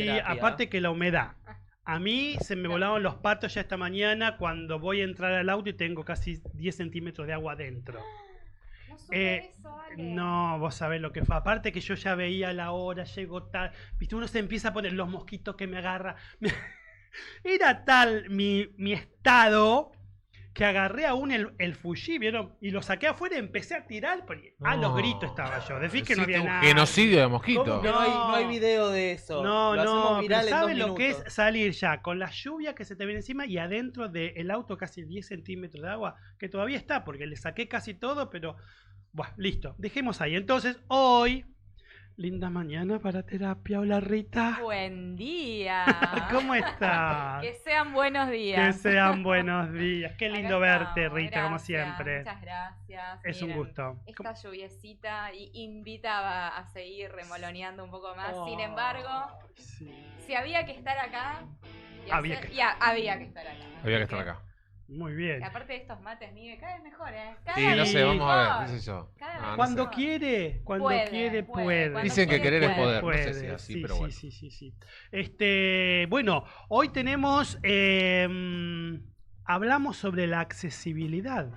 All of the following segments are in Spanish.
Y aparte que la humedad. A mí se me volaron los patos ya esta mañana cuando voy a entrar al auto y tengo casi 10 centímetros de agua adentro. No supe eso, Ale. No, vos sabés lo que fue. Aparte que yo ya veía la hora, llegó tal. Viste, uno se empieza a poner los mosquitos que me agarra. Era tal mi estado que agarré aún el Fuji, ¿vieron? Y lo saqué afuera y empecé a tirar. A los gritos estaba yo. Decís que no había un nada. genocidio de mosquitos. ¿Cómo que No hay video de eso. No, lo hacemos no, viral pero en 2 ¿sabes lo que es minutos. salir ya con la lluvia que se te viene encima y adentro del auto casi 10 centímetros de agua? Que todavía está, porque le saqué casi todo, pero... Bueno, listo, dejemos ahí. Entonces, hoy, linda mañana para terapia. Hola, Rita. Buen día. ¿Cómo estás? Que sean buenos Que días. sean buenos días. Qué Acá lindo verte, estamos, Rita, como gracias, siempre. Muchas gracias. Es un Miren, gusto. Esta lluviecita invitaba a seguir remoloneando un poco más. Sin Oh, embargo, sí. si había que estar acá, Había que había que estar acá. Había que estar acá. Muy bien. Y aparte de estos mates, Miguel, cada vez mejor, ¿eh? Sí, Cada no vez sé, vamos a ver, mejor. qué sé yo. Cada vez Ah, no Cuando sé. quiere, cuando Puede, quiere, puede. puede. Cuando Dicen que quiere, querer es puede. poder. No sé si es así, Sí, pero sí, bueno. sí. Bueno, hoy tenemos, hablamos sobre la accesibilidad.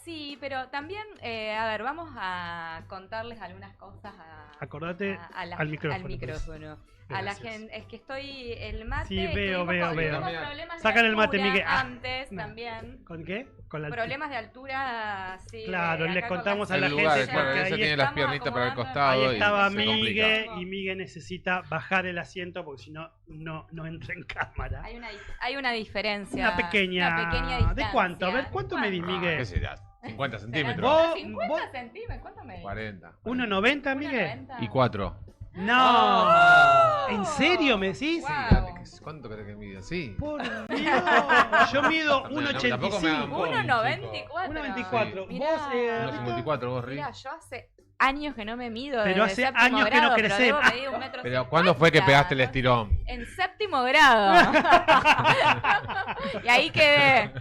Sí, pero también, a ver, vamos a contarles algunas cosas Acordate al micrófono, pues. A la Gracias. gente, es que estoy, el mate, Sí, veo. tuvimos problemas Sacan de el mate, altura Miguel. Ah, antes no. también. ¿Con qué? Con la Problemas de altura, sí. Claro, acá les con contamos la a la El gente lugar, silla. claro, porque ella ahí tiene las estamos piernitas para el acomodando. costado. Ahí estaba y se complica. Migue y Migue necesita bajar el asiento porque si no, no entra en cámara. Hay una diferencia. Una pequeña distancia. ¿De cuánto? A ver, ¿cuánto medís, Ah, Migue? ¿qué será? 50 centímetros. ¿Vos? 50 centímetros, ¿cuánto me 40. 1,90, Migue. Y 4. No. ¿En serio me decís? Wow. Dale, ¿cuánto querés que mida? Sí. Por Dios. Yo mido Tampoco me hagan 1,85. bullying, 1,94. 1,94. Sí. Vos, Mirá. Rita? 1,54 vos, Rick. Mira, yo hace años que no me mido. Pero desde hace séptimo años que no grado, crecés. Pero debo medir 1,50 m. Pero ¿cuándo fue que pegaste el estirón? En séptimo grado. Y ahí quedé.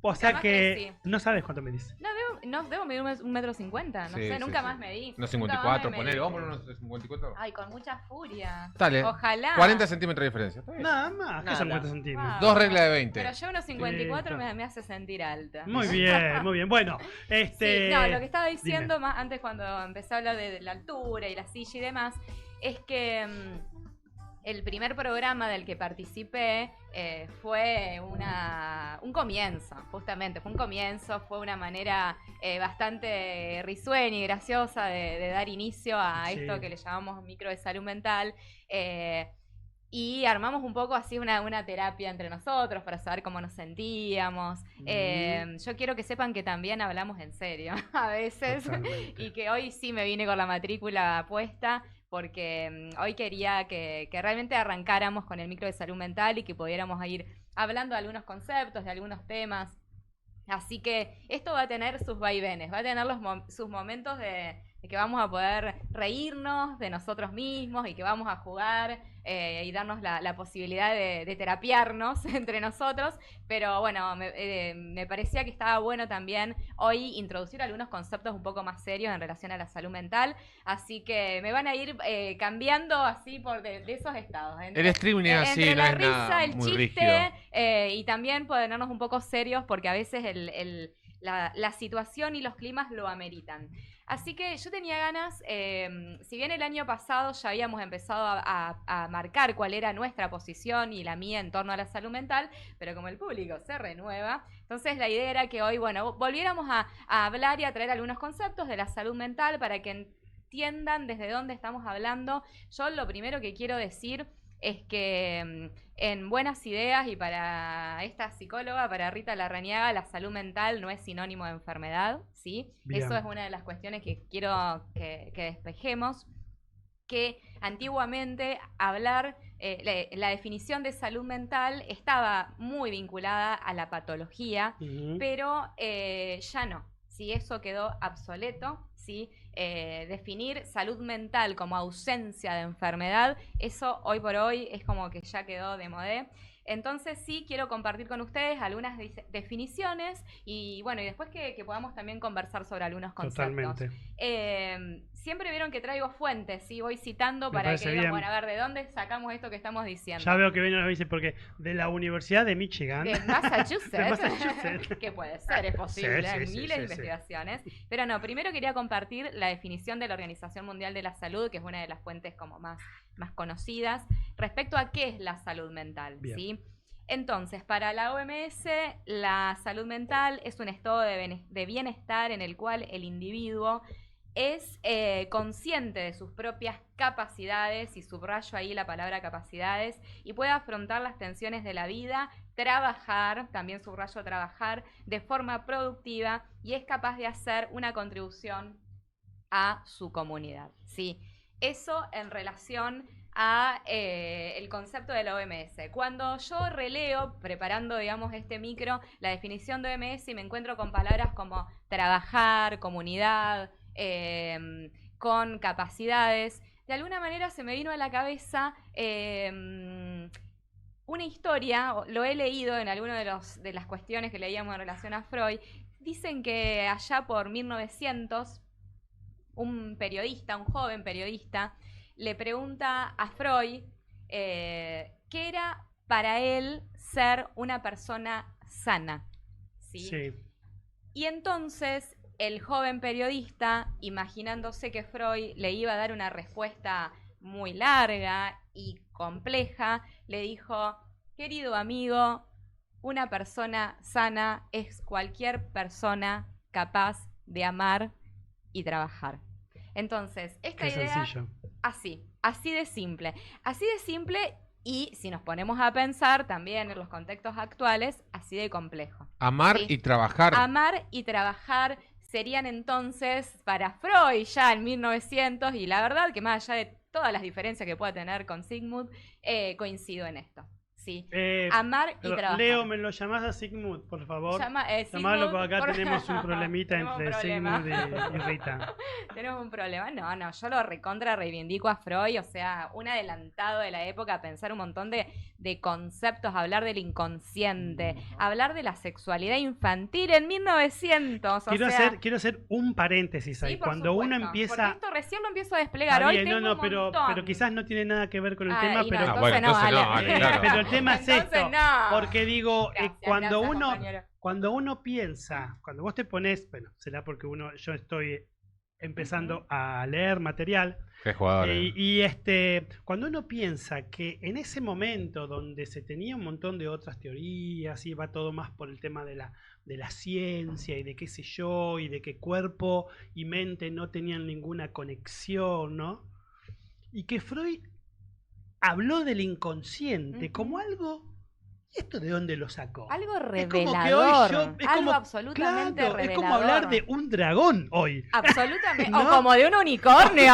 O sea Capaz que que no sabes cuánto medís. No, debo medir 1,50 m. No Sí, sé, sí, nunca sí. más medí. Unos Nunca más 54, me ponele. medí. Vamos a poner unos 54. Ay, con mucha furia. Dale. Ojalá. 40 centímetros de diferencia. Está bien. Nada más, que son Nada. 40 centímetros. Wow. Dos reglas de 20. Pero yo unos 54 Sí, me hace sentir alta. Muy bien, muy bien. Bueno, Sí, no, lo que estaba diciendo dime. más antes cuando empecé a hablar de la altura y la silla y demás, es que el primer programa del que participé fue un comienzo, justamente, fue un comienzo, fue una manera bastante risueña y graciosa de dar inicio a Sí. esto que le llamamos micro de salud mental. Y armamos un poco así una terapia entre nosotros para saber cómo nos sentíamos. Yo quiero que sepan que también hablamos en serio a veces. Totalmente. Y que hoy sí me vine con la matrícula puesta porque hoy quería que realmente arrancáramos con el micro de salud mental y que pudiéramos ir hablando de algunos conceptos, de algunos temas. Así que esto va a tener sus vaivenes, va a tener sus momentos de que vamos a poder reírnos de nosotros mismos y que vamos a jugar y darnos la posibilidad de terapiarnos entre nosotros. Pero bueno, me parecía que estaba bueno también hoy introducir algunos conceptos un poco más serios en relación a la salud mental. Así que me van a ir cambiando así de esos estados. El streaming es así, entre no la es nada risa, el muy chiste rígido. y también ponernos un poco serios porque a veces la situación y los climas lo ameritan. Así que yo tenía ganas, si bien el año pasado ya habíamos empezado a marcar cuál era nuestra posición y la mía en torno a la salud mental, pero como el público se renueva, entonces la idea era que hoy, bueno, volviéramos a hablar y a traer algunos conceptos de la salud mental para que entiendan desde dónde estamos hablando. Yo lo primero que quiero decir es que en Buenas Ideas y para esta psicóloga, para Rita Larrañaga, la salud mental no es sinónimo de enfermedad, ¿sí? Bien. Eso es una de las cuestiones que quiero que despejemos, que antiguamente hablar, la definición de salud mental estaba muy vinculada a la patología, pero ya no, ¿sí? Eso quedó obsoleto, ¿sí? Definir salud mental como ausencia de enfermedad, eso hoy por hoy es como que ya quedó de modé. Entonces sí quiero compartir con ustedes algunas definiciones y bueno, y después que podamos también conversar sobre algunos conceptos. Totalmente. Siempre vieron que traigo fuentes, ¿sí? Voy citando Me para parece que digan, bien. bueno, a ver, ¿de dónde sacamos esto que estamos diciendo? Ya veo que viene a decir porque de la Universidad de Michigan. De Massachusetts. De Massachusetts. Que puede ser, es posible, Sí, hay sí, miles de sí. investigaciones. Pero no, primero quería compartir la definición de la Organización Mundial de la Salud, que es una de las fuentes como más conocidas, respecto a qué es la salud mental, Bien. ¿sí? Entonces, para la OMS, la salud mental es un estado de bienestar en el cual el individuo es consciente de sus propias capacidades, y subrayo ahí la palabra capacidades, y puede afrontar las tensiones de la vida, trabajar, también subrayo trabajar, de forma productiva, y es capaz de hacer una contribución a su comunidad, ¿sí? Eso en relación a el concepto de la OMS. Cuando yo releo, preparando, digamos, este micro, la definición de OMS y me encuentro con palabras como trabajar, comunidad, con capacidades, de alguna manera se me vino a la cabeza una historia, lo he leído en alguna de las cuestiones que leíamos en relación a Freud. Dicen que allá por 1900, un periodista, un joven periodista, le pregunta a Freud qué era para él ser una persona sana, ¿sí? Sí. Y entonces el joven periodista, imaginándose que Freud le iba a dar una respuesta muy larga y compleja, le dijo: querido amigo, una persona sana es cualquier persona capaz de amar y trabajar. Entonces, esta Qué idea, sencillo. así de simple. Así de simple, y si nos ponemos a pensar también en los contextos actuales, así de complejo. Amar Sí. y trabajar. Amar y trabajar serían entonces para Freud ya en 1900, y la verdad que más allá de todas las diferencias que pueda tener con Sigmund, coincido en esto. Sí. Amar y Pero, trabajar. Leo, ¿me lo llamás a Sigmund, por favor? Sigmund, Llamalo, porque acá por- tenemos un problemita Tenemos un entre problema. Sigmund y Rita. Tenemos un problema. No, yo lo recontra reivindico a Freud, o sea, un adelantado de la época, a pensar un montón de conceptos, hablar del inconsciente, hablar de la sexualidad infantil en 1900. Quiero hacer un paréntesis ahí. Sí, por Cuando uno supuesto, empieza... porque esto recién lo empiezo a desplegar. Está Hoy bien, tengo un pero montón. quizás no tiene nada que ver con el Ah, tema, y no, pero... entonces bueno, entonces no, vale. claro. Pero el tema es Entonces esto. no. Porque digo, Gracias, cuando gracias, uno... compañero. Cuando uno piensa, cuando vos te pones, bueno, será porque yo estoy empezando a leer material, Qué jugador. cuando uno piensa que en ese momento donde se tenía un montón de otras teorías, iba todo más por el tema de la ciencia y de qué sé yo, y de que cuerpo y mente no tenían ninguna conexión, ¿no? Y que Freud habló del inconsciente como algo... ¿Y esto de dónde lo sacó? Algo Es como que revelador. hoy Algo absolutamente claro, revelador. es como hablar de un dragón hoy. Absolutamente. ¿No? O como de un unicornio.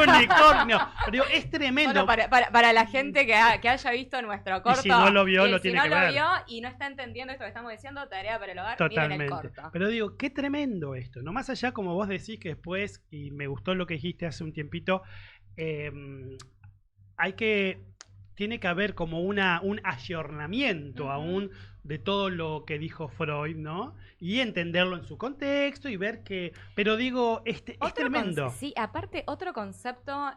Un unicornio. Pero es tremendo. Solo para la gente que haya visto nuestro corto. si no lo vio, y lo si tiene no que lo ver. vio y no está entendiendo esto que estamos diciendo, tarea para el hogar, miren el Totalmente. corto. Pero digo, qué tremendo esto. No más allá, como vos decís, que después, y me gustó lo que dijiste hace un tiempito, tiene que haber como un ayornamiento aún de todo lo que dijo Freud, ¿no? Y entenderlo en su contexto y ver que... Pero digo, es tremendo. Sí, aparte, otro concepto,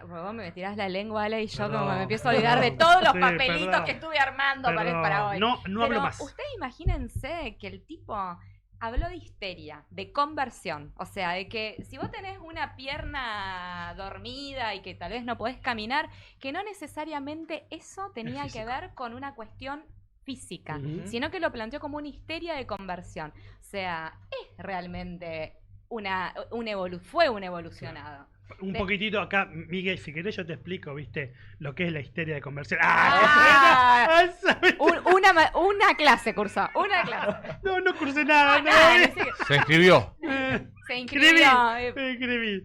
vos me tirás la lengua, Ale, y yo Perdón, como me empiezo a olvidar de todos los sí, papelitos perdón. que estuve armando Perdón, para hoy. no hablo más. Ustedes imagínense que el tipo habló de histeria, de conversión. O sea, de que si vos tenés una pierna dormida y que tal vez no podés caminar, que no necesariamente eso tenía que ver con una cuestión física, sino que lo planteó como una histeria de conversión. O sea, es realmente fue un evolucionado. Un poquitito acá, Miguel, si querés yo te explico, ¿viste? Lo que es la histeria de conversión. Una clase cursó, una clase. No cursé nada. Se inscribió. Se inscribió. Escribí.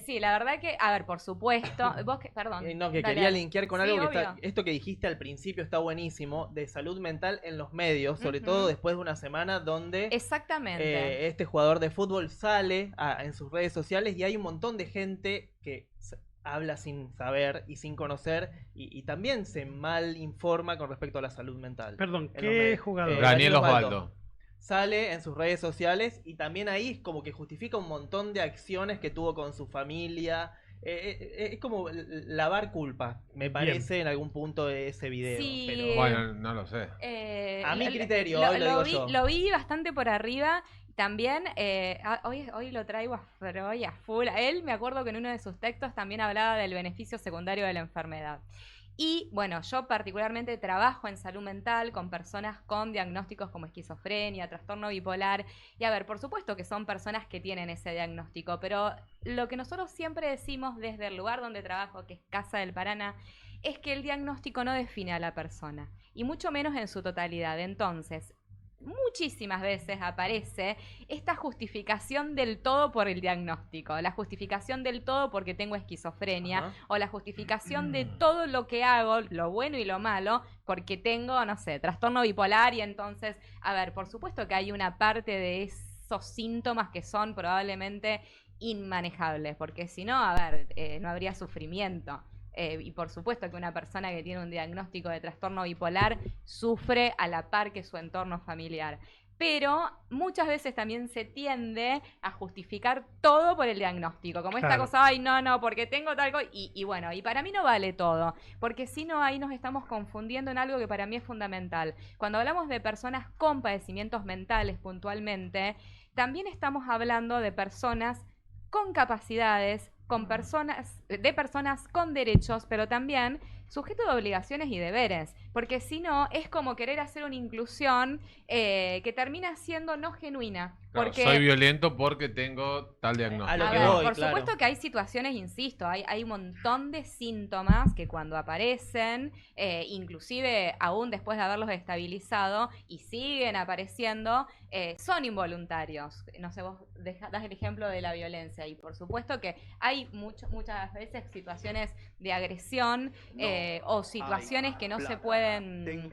Sí, la verdad que, a ver, por supuesto, perdón. No, que dale, quería dale. linkear con Sí, algo que obvio. esto que dijiste al principio está buenísimo, de salud mental en los medios, sobre Ujú. todo después de una semana donde Exactamente. este jugador de fútbol sale en sus redes sociales y hay un montón de gente que habla sin saber y sin conocer y también se mal informa con respecto a la salud mental. Perdón, En los ¿qué medios. jugador? Daniel Osvaldo. Sale en sus redes sociales y también ahí es como que justifica un montón de acciones que tuvo con su familia. Es como lavar culpa, me parece, en algún punto de ese video. Sí. Pero Bueno, no lo sé. a mi criterio, hoy lo digo yo. Lo vi bastante por arriba. También, hoy lo traigo a Freud a full. Él, me acuerdo que en uno de sus textos también hablaba del beneficio secundario de la enfermedad. Y bueno, yo particularmente trabajo en salud mental con personas con diagnósticos como esquizofrenia, trastorno bipolar. Y a ver, por supuesto que son personas que tienen ese diagnóstico, pero lo que nosotros siempre decimos desde el lugar donde trabajo, que es Casa del Paraná, es que el diagnóstico no define a la persona, y mucho menos en su totalidad. Entonces, muchísimas veces aparece esta justificación del todo por el diagnóstico, la justificación del todo porque tengo esquizofrenia, Ajá. o la justificación de todo lo que hago, lo bueno y lo malo, porque tengo, no sé, trastorno bipolar. Y entonces, a ver, por supuesto que hay una parte de esos síntomas que son probablemente inmanejables, porque si no, a ver, no habría sufrimiento. Y por supuesto que una persona que tiene un diagnóstico de trastorno bipolar sufre a la par que su entorno familiar. Pero muchas veces también se tiende a justificar todo por el diagnóstico. Como esta Claro. cosa, ay, no, porque tengo tal cosa. Y bueno, y para mí no vale todo. Porque si no, ahí nos estamos confundiendo en algo que para mí es fundamental. Cuando hablamos de personas con padecimientos mentales puntualmente, también estamos hablando de personas con capacidades, con personas con derechos, pero también sujetos de obligaciones y deberes, porque si no es como querer hacer una inclusión que termina siendo no genuina. Claro, Porque soy violento porque tengo tal diagnóstico. A lo a que ver, voy, por claro. supuesto que hay situaciones, insisto, hay un montón de síntomas que cuando aparecen, inclusive aún después de haberlos estabilizado y siguen apareciendo, son involuntarios. No sé, vos das el ejemplo de la violencia, y por supuesto que hay muchas veces situaciones de agresión o situaciones que no se pueden...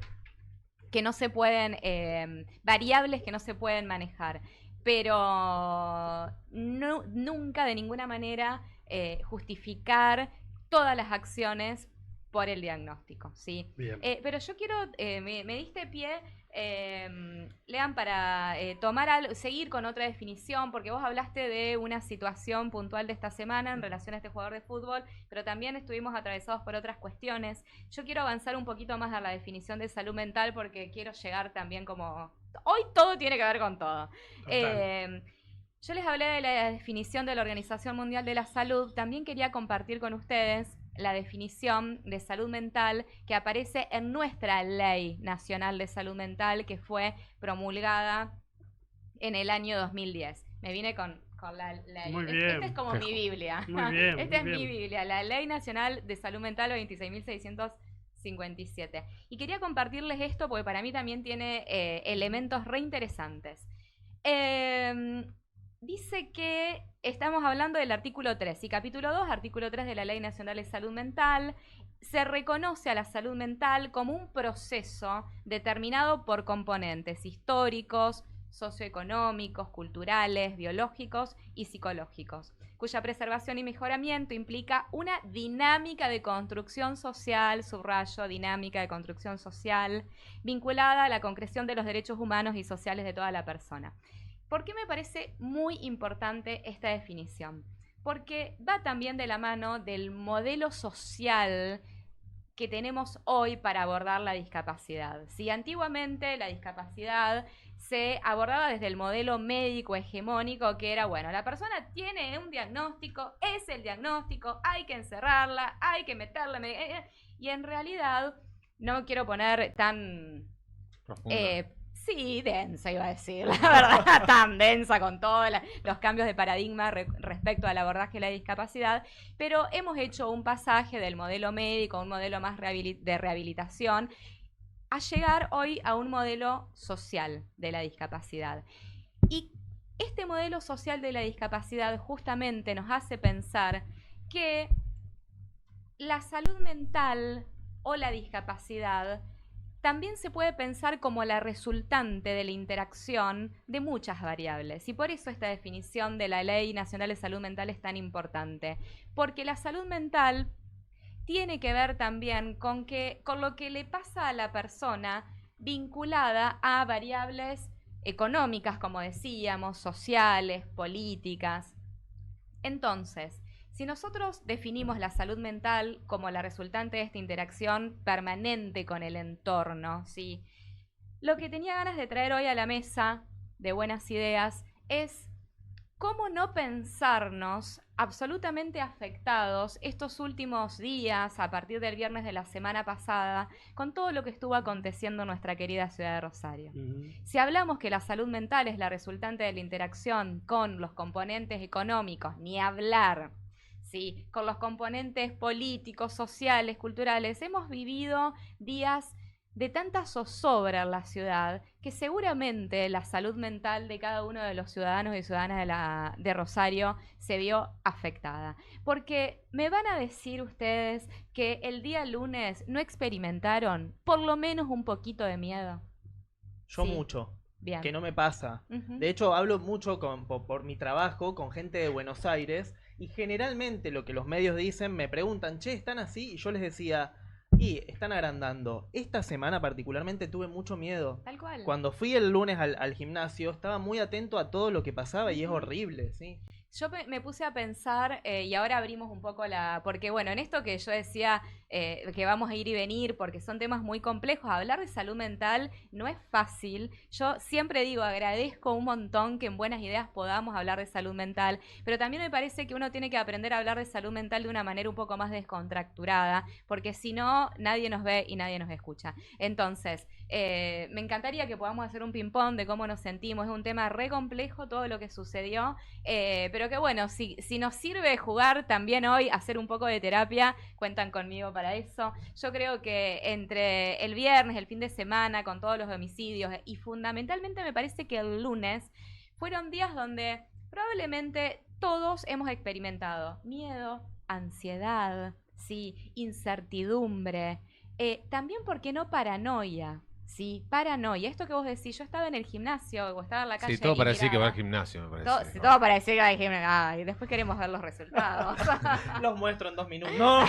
variables que no se pueden manejar, pero nunca de ninguna manera justificar todas las acciones por el diagnóstico, ¿sí? Bien. Pero yo quiero, me diste pie, Lean, para seguir con otra definición, porque vos hablaste de una situación puntual de esta semana en relación a este jugador de fútbol, pero también estuvimos atravesados por otras cuestiones. Yo quiero avanzar un poquito más a la definición de salud mental, porque quiero llegar también como... Hoy todo tiene que ver con todo. Yo les hablé de la definición de la Organización Mundial de la Salud. También quería compartir con ustedes la definición de salud mental que aparece en nuestra Ley Nacional de Salud Mental, que fue promulgada en el año 2010. Me vine con la ley. Muy bien. Esta es como mi Biblia. Muy bien, Esta es muy mi bien. Biblia, la Ley Nacional de Salud Mental 26.657. Y quería compartirles esto porque para mí también tiene elementos reinteresantes. Dice que estamos hablando del artículo 3 y capítulo 2, artículo 3 de la Ley Nacional de Salud Mental. Se reconoce a la salud mental como un proceso determinado por componentes históricos, socioeconómicos, culturales, biológicos y psicológicos, cuya preservación y mejoramiento implica una dinámica de construcción social, subrayo, dinámica de construcción social, vinculada a la concreción de los derechos humanos y sociales de toda la persona. ¿Por qué me parece muy importante esta definición? Porque va también de la mano del modelo social que tenemos hoy para abordar la discapacidad. Si antiguamente la discapacidad se abordaba desde el modelo médico hegemónico, que era, bueno, la persona tiene un diagnóstico, es el diagnóstico, hay que encerrarla, hay que meterla, y en realidad, no me quiero poner tan... sí, densa iba a decir, la verdad, tan densa con todos los cambios de paradigma respecto al abordaje de la discapacidad, pero hemos hecho un pasaje del modelo médico, un modelo más de rehabilitación, a llegar hoy a un modelo social de la discapacidad. Y este modelo social de la discapacidad justamente nos hace pensar que la salud mental o la discapacidad también se puede pensar como la resultante de la interacción de muchas variables. Y por eso esta definición de la Ley Nacional de Salud Mental es tan importante. Porque la salud mental tiene que ver también con lo que le pasa a la persona vinculada a variables económicas, como decíamos, sociales, políticas. Entonces, si nosotros definimos la salud mental como la resultante de esta interacción permanente con el entorno, ¿sí? Lo que tenía ganas de traer hoy a la mesa de buenas ideas es cómo no pensarnos absolutamente afectados estos últimos días, a partir del viernes de la semana pasada, con todo lo que estuvo aconteciendo en nuestra querida ciudad de Rosario. Si hablamos que la salud mental es la resultante de la interacción con los componentes económicos, ni hablar, ¿sí? Con los componentes políticos, sociales, culturales, hemos vivido días de tanta zozobra en la ciudad que seguramente la salud mental de cada uno de los ciudadanos y ciudadanas de Rosario se vio afectada. Porque me van a decir ustedes que el día lunes no experimentaron por lo menos un poquito de miedo. Yo Sí. mucho. Bien. Que no me pasa. Ujú. De hecho, hablo mucho por mi trabajo con gente de Buenos Aires y generalmente lo que los medios dicen, me preguntan, che, ¿están así? Y yo les decía, y están agrandando. Esta semana particularmente tuve mucho miedo. Tal cual. Cuando fui el lunes al gimnasio, estaba muy atento a todo lo que pasaba y es horrible, ¿sí? Yo me puse a pensar, y ahora abrimos un poco porque bueno, en esto que yo decía que vamos a ir y venir, porque son temas muy complejos, hablar de salud mental no es fácil. Yo siempre digo, agradezco un montón que en Buenas Ideas podamos hablar de salud mental, pero también me parece que uno tiene que aprender a hablar de salud mental de una manera un poco más descontracturada, porque si no, nadie nos ve y nadie nos escucha. Entonces, me encantaría que podamos hacer un ping-pong de cómo nos sentimos. Es un tema re complejo todo lo que sucedió, pero que bueno, si nos sirve jugar también hoy, hacer un poco de terapia, cuentan conmigo para eso. Yo creo que entre el viernes, el fin de semana, con todos los homicidios, y fundamentalmente me parece que el lunes, fueron días donde probablemente todos hemos experimentado miedo, ansiedad, ¿sí? Incertidumbre, también, ¿por qué no paranoia? Sí, paranoia. Esto que vos decís, yo estaba en el gimnasio o estaba en la calle. Sí, todo y para decir que va miraba. al gimnasio, me parece. Todo para decir que va al gimnasio. Ay, después queremos ver los resultados. Los muestro en 2 minutos. No,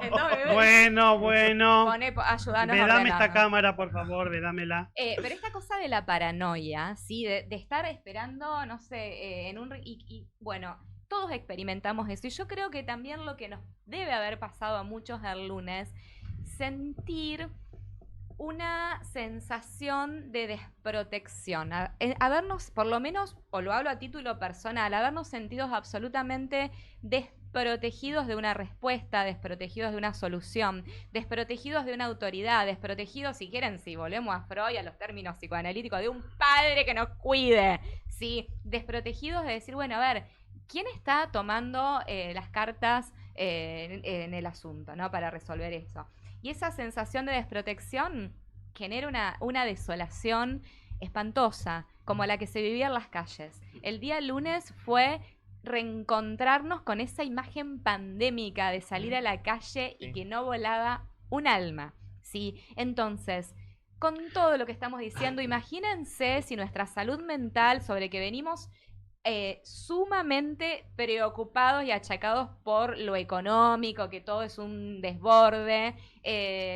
Entonces, bueno. Ayúdanos Vedame ordenando. esta cámara, por favor, vedámela. Pero esta cosa de la paranoia, ¿sí? De estar esperando, no sé, y bueno, todos experimentamos eso. Y yo creo que también lo que nos debe haber pasado a muchos el lunes, sentir una sensación de desprotección, habernos, por lo menos, o lo hablo a título personal, habernos sentido absolutamente desprotegidos de una respuesta, desprotegidos de una solución, desprotegidos de una autoridad, desprotegidos, si quieren, si volvemos a Freud, a los términos psicoanalíticos, de un padre que nos cuide, ¿sí? Desprotegidos de decir, bueno, a ver, ¿quién está tomando las cartas en el asunto, ¿no? Para resolver eso? Y esa sensación de desprotección genera una desolación espantosa, como la que se vivía en las calles. El día lunes fue reencontrarnos con esa imagen pandémica de salir a la calle y que no volaba un alma, ¿sí? Entonces, con todo lo que estamos diciendo, imagínense si nuestra salud mental, sobre que venimos sumamente preocupados y achacados por lo económico, que todo es un desborde,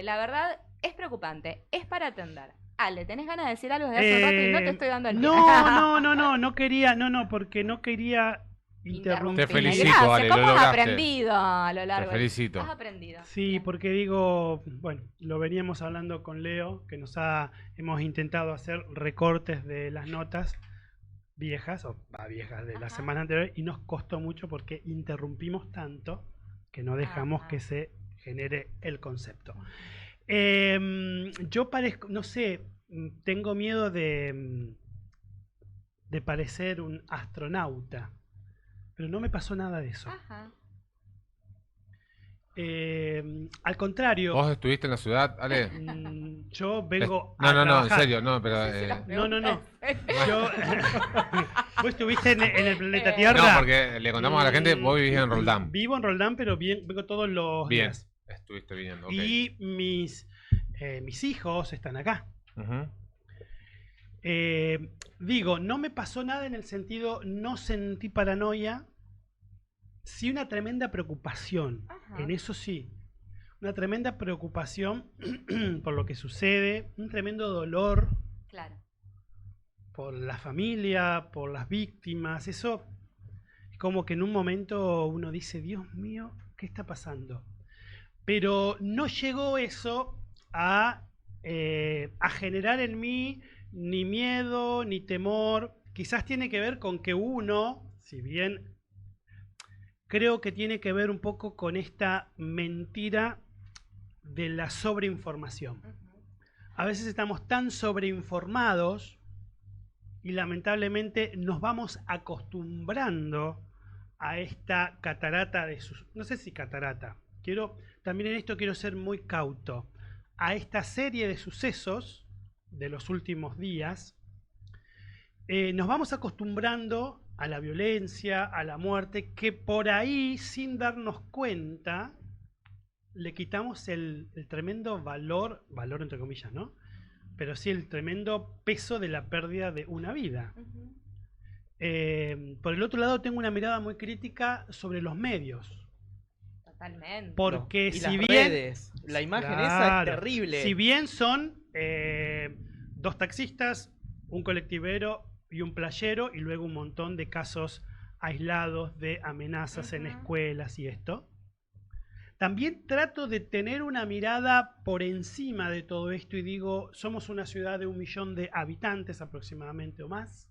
la verdad es preocupante, es para atender. Ale, ¿tenés ganas de decir algo de hace un rato y no te estoy dando el pie? No quería, porque no quería interrumpir. Te felicito, Gracias. Ale, lo ¿Cómo has lograste. aprendido a lo largo? Te felicito. Has aprendido. Sí, Bien. porque digo, bueno, lo veníamos hablando con Leo, que hemos intentado hacer recortes de las notas viejas de la semana anterior y nos costó mucho porque interrumpimos tanto que no dejamos que se genere el concepto. Yo parezco, no sé, tengo miedo de parecer un astronauta, pero no me pasó nada de eso. Ajá. Al contrario, ¿Vos estuviste en la ciudad, Ale? yo vengo No, a no, en trabajar. serio, no, pero... No. Yo, ¿vos estuviste en el planeta Tierra? No, porque le contamos a la gente, vos vivís en Roldán. Vivo en Roldán, pero vengo todos los Bien, días. estuviste viniendo, ok. Y mis mis hijos están acá. Ujú. Digo, no me pasó nada en el sentido, no sentí paranoia, sí una tremenda preocupación, Ajá. en eso sí, una tremenda preocupación por lo que sucede, un tremendo dolor Claro. por la familia, por las víctimas, eso es como que en un momento uno dice, Dios mío, ¿qué está pasando? Pero no llegó eso a generar en mí ni miedo, ni temor. Quizás tiene que ver con que uno, si bien creo que tiene que ver un poco con esta mentira de la sobreinformación. Ujú. A veces estamos tan sobreinformados y lamentablemente nos vamos acostumbrando a esta catarata de sus... No sé si catarata. También en esto quiero ser muy cauto. A esta serie de sucesos de los últimos días, nos vamos acostumbrando a la violencia, a la muerte, que por ahí, sin darnos cuenta, le quitamos el tremendo valor entre comillas, ¿no? Pero sí el tremendo peso de la pérdida de una vida. Ujú. Por el otro lado, tengo una mirada muy crítica sobre los medios. Totalmente. Porque Y si las bien... redes, la imagen esa es Claro, terrible. si bien son dos taxistas, un colectivero y un playero, y luego un montón de casos aislados de amenazas en Ujú. escuelas y esto, también trato de tener una mirada por encima de todo esto y digo, somos una ciudad de 1 millón de habitantes aproximadamente o más,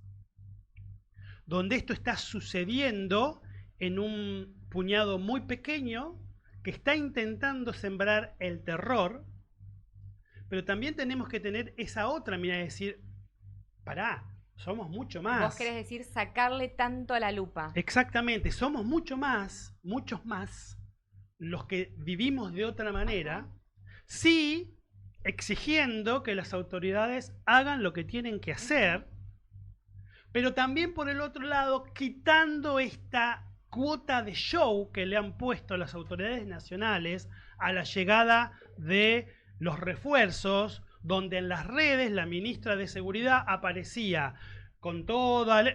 donde esto está sucediendo en un puñado muy pequeño que está intentando sembrar el terror, pero también tenemos que tener esa otra mirada y decir, pará, somos mucho más. Vos querés decir sacarle tanto a la lupa. Exactamente, somos muchos más, los que vivimos de otra manera, sí exigiendo que las autoridades hagan lo que tienen que hacer, pero también por el otro lado quitando esta cuota de show que le han puesto las autoridades nacionales a la llegada de los refuerzos, donde en las redes la ministra de Seguridad aparecía con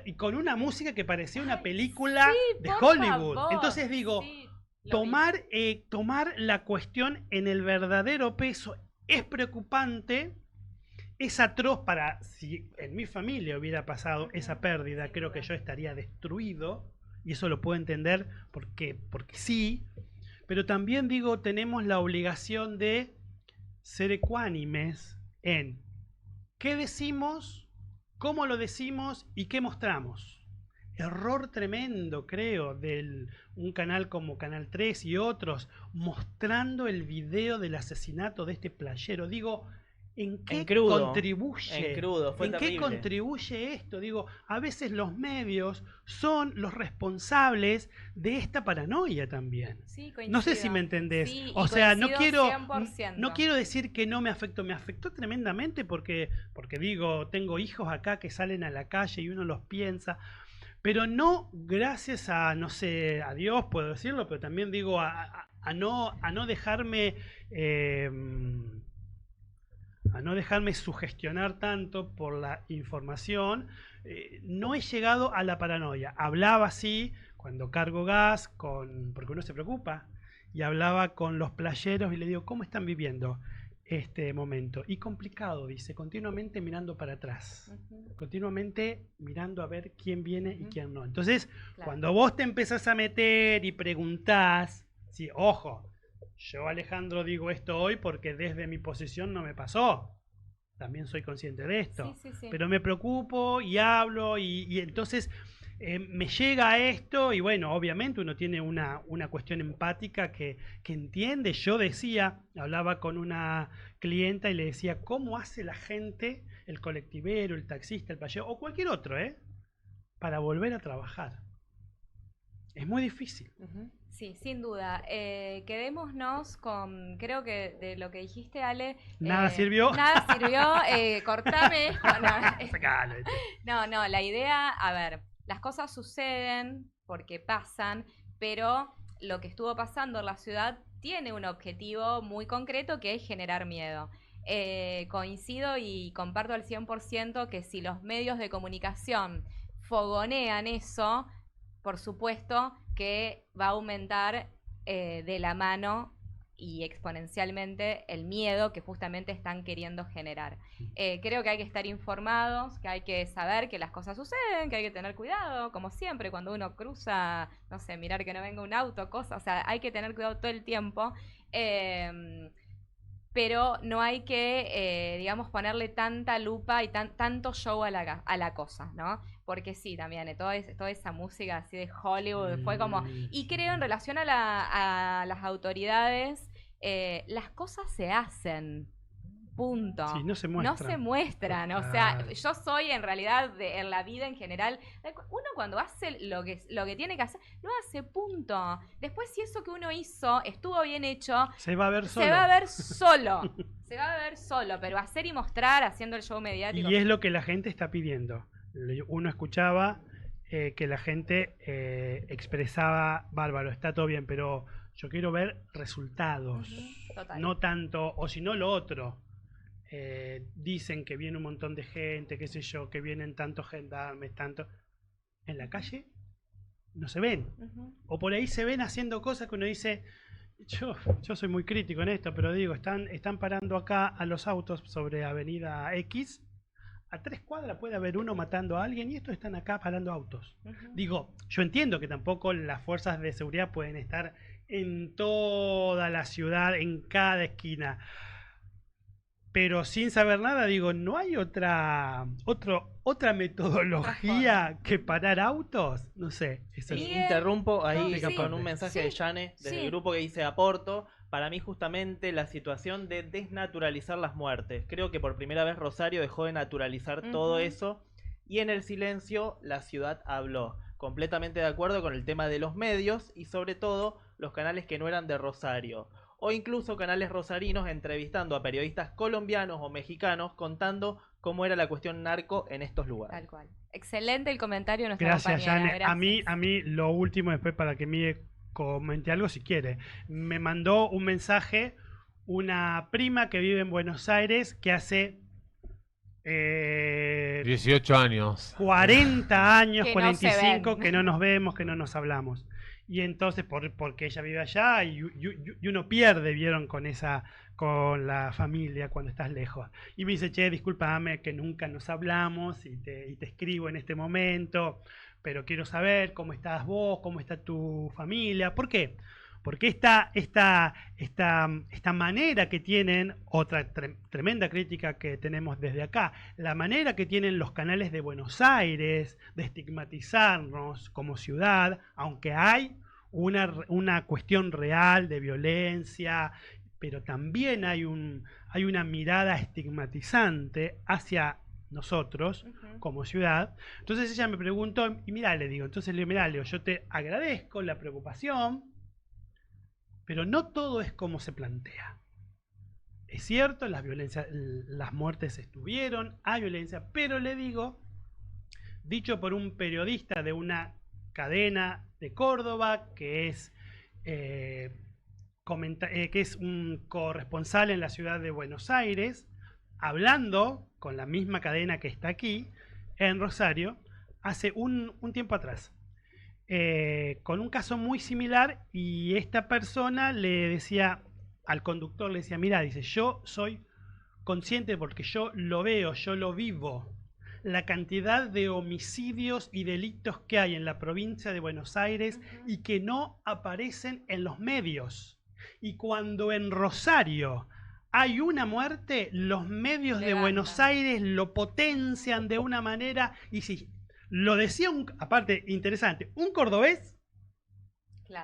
y con una música que parecía una película Sí, de por Hollywood. favor. Entonces digo, Sí, lo vi. tomar la cuestión en el verdadero peso es preocupante, es atroz. Si en mi familia hubiera pasado esa pérdida, Sin creo duda. que yo estaría destruido, y eso lo puedo entender porque sí, pero también digo, tenemos la obligación de ser ecuánimes en qué decimos, cómo lo decimos y qué mostramos. Error tremendo, creo, de un canal como Canal 3 y otros, mostrando el video del asesinato de este playero. Digo, ¿en qué En crudo, contribuye? en crudo, fue ¿En qué terrible. contribuye esto? Digo, a veces los medios son los responsables de esta paranoia también. Sí, No sé si coincido. me entendés. Sí, O y sea, no coincido quiero, 100%. no quiero decir que no me afectó. Me afectó tremendamente porque digo, tengo hijos acá que salen a la calle y uno los piensa. Pero no gracias a, no sé, a Dios puedo decirlo, pero también digo a no dejarme sugestionar tanto por la información. No he llegado a la paranoia. Hablaba así cuando cargo gas, porque uno se preocupa, y hablaba con los playeros y le digo, ¿cómo están viviendo este momento? Y complicado, dice, continuamente mirando para atrás. Ujú. Continuamente mirando a ver quién viene y Ujú. quién no. Entonces, Claro. cuando vos te empezás a meter y preguntás, sí, ojo, yo Alejandro digo esto hoy porque desde mi posición no me pasó. También soy consciente de esto. Sí, sí, sí. Pero me preocupo y hablo y entonces me llega esto y bueno, obviamente uno tiene una cuestión empática que entiende. Yo decía, hablaba con una clienta y le decía, ¿cómo hace la gente, el colectivero, el taxista, el playero o cualquier otro, para volver a trabajar? Es muy difícil. Ujú. Sí, sin duda. Quedémonos con, creo que de lo que dijiste, Ale. ¿Nada sirvió? Nada sirvió. Cortame. Sacalo. No, la idea, a ver, las cosas suceden porque pasan, pero lo que estuvo pasando en la ciudad tiene un objetivo muy concreto que es generar miedo. coincido y comparto al 100% que si los medios de comunicación fogonean eso, por supuesto que va a aumentar de la mano y exponencialmente el miedo que justamente están queriendo generar. Creo que hay que estar informados, que hay que saber que las cosas suceden, que hay que tener cuidado, como siempre, cuando uno cruza, no sé, mirar que no venga un auto, cosas, o sea, hay que tener cuidado todo el tiempo. Pero no hay que, digamos, ponerle tanta lupa y tanto show a la cosa, ¿no? Porque sí, también, toda esa música así de Hollywood fue como... Y creo en relación a las autoridades, las cosas se hacen, punto. Sí, no se No muestran. se muestran, o sea, yo soy en realidad, en la vida en general, uno cuando hace lo que tiene que hacer, lo hace, punto. Después si eso que uno hizo estuvo bien hecho, Se va a ver solo. se va a ver solo. Se va a ver solo, pero hacer y mostrar haciendo el show mediático. Y es lo que la gente está pidiendo. Uno escuchaba que la gente expresaba, bárbaro, está todo bien, pero yo quiero ver resultados. Total. No tanto, o si no lo otro. Dicen que viene un montón de gente, qué sé yo, que vienen tantos gendarmes, tanto... En la calle no se ven. O por ahí se ven haciendo cosas que uno dice... Yo soy muy crítico en esto, pero digo, están parando acá a los autos sobre Avenida X. A 3 cuadras puede haber uno matando a alguien y estos están acá parando autos. Digo, yo entiendo que tampoco las fuerzas de seguridad pueden estar en toda la ciudad, en cada esquina. Pero sin saber nada, digo, ¿no hay otra metodología que parar autos? No sé. Eso es. Interrumpo ahí Sí, con un mensaje de Yane desde el grupo que dice aporto. Para mí justamente la situación de desnaturalizar las muertes. Creo que por primera vez Rosario dejó de naturalizar todo eso y en el silencio la ciudad habló. Completamente de acuerdo con el tema de los medios y sobre todo los canales que no eran de Rosario. O incluso canales rosarinos entrevistando a periodistas colombianos o mexicanos contando cómo era la cuestión narco en estos lugares. Tal cual. Excelente el comentario de nuestra Gracias, compañera. Yane. Gracias. A mí lo último, después para que Miguel comente algo si quiere. Me mandó un mensaje una prima que vive en Buenos Aires que hace 18 años. 40 años, Que no se 45 ven. que no nos vemos, que no nos hablamos. Y entonces, porque ella vive allá y uno pierde, vieron, con la familia cuando estás lejos. Y me dice, che, discúlpame que nunca nos hablamos y te escribo en este momento, pero quiero saber cómo estás vos, cómo está tu familia. ¿Por qué? Porque esta manera que tienen, otra tremenda crítica que tenemos desde acá, la manera que tienen los canales de Buenos Aires de estigmatizarnos como ciudad, aunque hay una cuestión real de violencia, pero también hay una mirada estigmatizante hacia nosotros como ciudad. Entonces ella me preguntó, y mirá, le digo, entonces le digo, mirá, Leo, yo te agradezco la preocupación, pero no todo es como se plantea. Es cierto, las muertes estuvieron, hay violencia, pero le digo, dicho por un periodista de una cadena de Córdoba, que es un corresponsal en la ciudad de Buenos Aires, hablando con la misma cadena que está aquí, en Rosario, hace un tiempo atrás. Con un caso muy similar, y esta persona le decía al conductor, le decía, mira, dice, yo soy consciente porque yo lo veo, yo lo vivo, la cantidad de homicidios y delitos que hay en la provincia de Buenos Aires y que no aparecen en los medios. Y cuando en Rosario hay una muerte, los medios de Buenos Aires lo potencian de una manera, y si lo decía, aparte, interesante, un cordobés